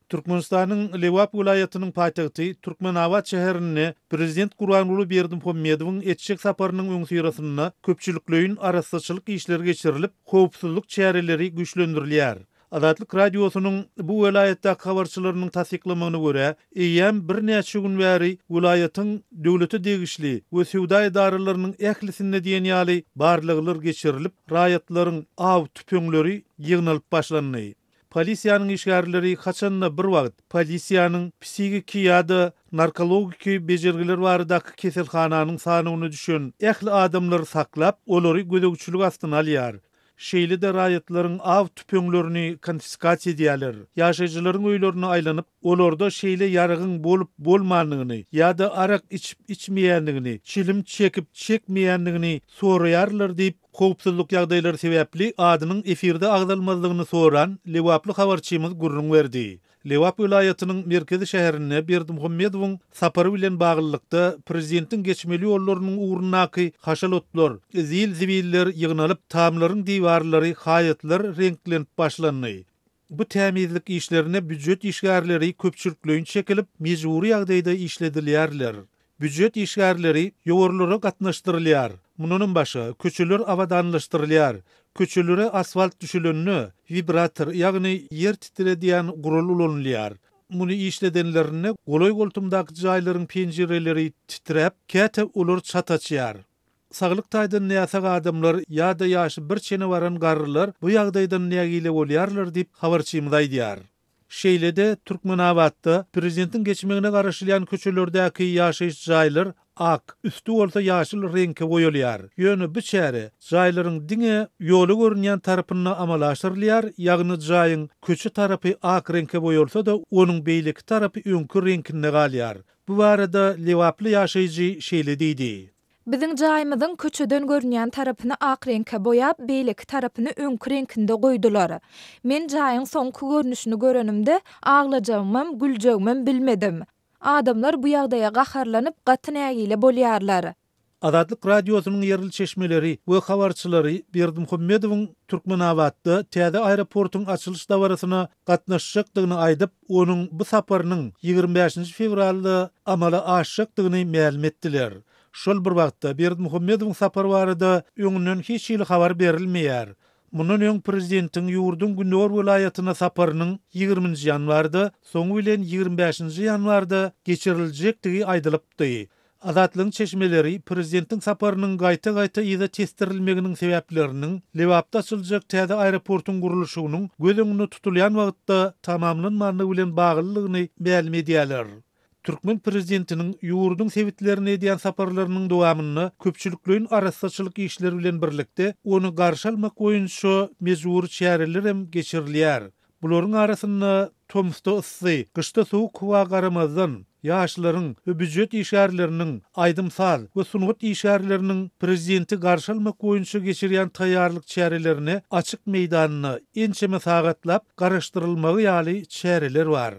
Türkmenistan'ın Lewap vilayatynyň paýtagty Türkmenawat şäherine prezident Gurbanuly Berdimuhammedowyň etjek saparynyň öňsürasyna köpçülikleýin arasyçylyk işleri geçirilip, howpsuzlyk çäreleri güýçlendirilýär. Adatlyk radiosynyň bu vilayatda habarçylarynyň tasdiklamagyna görä, eýem bir näçe gün bäri vilayatyň döwlete degişli we sewda edaralarynyň ählisinde diýen ýaly barlygylar geçirilip, raýatlaryň av tüpeňleri ýygnalyp başlandy. Polisiýanyň işgärleri haçanna bir wagt polisiýanyň psikiki ýa-da narkologiki bejergiler baradaky keselhananyň sanyny düşen ähli adamlary saklap, olary gödegçilik astyna alýar. Şeýle-de raýatlaryň av tüpeňlerini konfiskasiýa edýärler. Ýaşaýjylaryň öýlerini aýlanyp, olarda şeýle ýaragyn bolup bolmandygyny ýa-da arak içip içmeýändigini, çilim çekip çekmeýändigini soraýarlar diýip, howpsuzlyk ýagdaýlary sebäpli adynyň efirde agdalmazlygyny soran Lewaply habarçymyz gurrun berdi. Lewap vilayatynyň merkezi şäherine Berdimuhammedowyň sapary bilen baglykda prezidentiň geçmeli ýollarynyň uğrunaky haşalotlar, zil-zibiller ýygnalyp, tamlaryň diwarlary, haýatlar renklenip başlandy. Bu tämizlik işlerine büdjet işgärleri köpçülikleýin çekilip, mejburi ýagdaýda işledilýärler. Büdjet işgärleri ýogurlara gatnaşdyrylýar. Munun başa köçeler awadanlaşdyrylýar. Köçelere asfalt düşülenini, vibrator, ýagny yer titrediýän gurul ulanylýar. Muny işledenlerine goloy goltumdaky jaýlaryň penjereleri titrep, käte ular çataçýar. Saglyk taýdan näse adamlar ýa-da ýaşy bir çene baran garrylar bu ýagdaýdan nägile bolýarlar diýip habarçymyz aýdýar. Şeýle-de Türkmenawatda prezidentiň geçmegine garaşylýan köçelerdäki ýaşaýyş jaýlar ak, üstü bolsa ýaşyl reňke boýalýar. Ýöne bu çäre jaýlaryň diňe ýoly görünýän tarapyna amalaşdyrylýar, ýagny jaýyň köçe tarapy ak reňke boýalsa da onuň beýleki tarapy öňkü reňkinde galýar. Bu barada Lewaply ýaşaýjy şeýle diýdi. Biziň jaýymyzyň köçeden görünýän tarapyny ak reňke boýap, beýleki tarapyny öňkü reňkinde goýdular. Men jaýyň soňky görnüşini görenimde aglajagymam, güljegimem bilmedim. Adamlar bu ýagdaýa gaharlanyp gaty nägile bolýarlar. Adatlyk radiosynyň yerli çeşmeleri we habarçylary Berdimuhammedowyň Türkmenawatda täze aeroportuň açylyş dawrasyna gatnaşjakdygyny aýdyp, onuň bu saparynyň 25 fevralda amala aşjakdygyny ma'lum etdiler. Şol bir wagtda Berdimuhammedowyň sapary barada öňünden hiç ýyly habar berilmeýär. Munun öň prezidentiň ýurdun Günnor vilayatyna saparynyň 20 ýanwarda, soňu bilen 25 ýanwarda geçiriljekdigi aýdylypdy. Adatlyň çeşmeleri prezidentiň saparynyň gaýta-gaýta ýa-da testirilmeginiň sebäpleriniň Lewapda açyljak täze aeroportuň gurulşynyň göz öňünde tutulýan wagtda tamamlanmanyny bilen baglylygyny ma'lum edýärler. Türkmen prezidentiniň ýurdun sewitlerine edýän saparlarynyň dowamyny köpçülikleýin arasyçylyk işleri bilen birlikde onu garşy almak boýunça mejbur çäreler hem geçirilýär. Bularyň arasynda Tomsta ıssy, kışda soğuk hava garamazdan ýaşlaryň we büdjet işgärleriniň aýdymsal we sungat işgärleriniň prezidenti garşy almak boýunça geçirýän taýýarlyk çärelerini açyk meýdanyna ençeme sagatlap garaşdyrylmagy ýaly çäreler bar.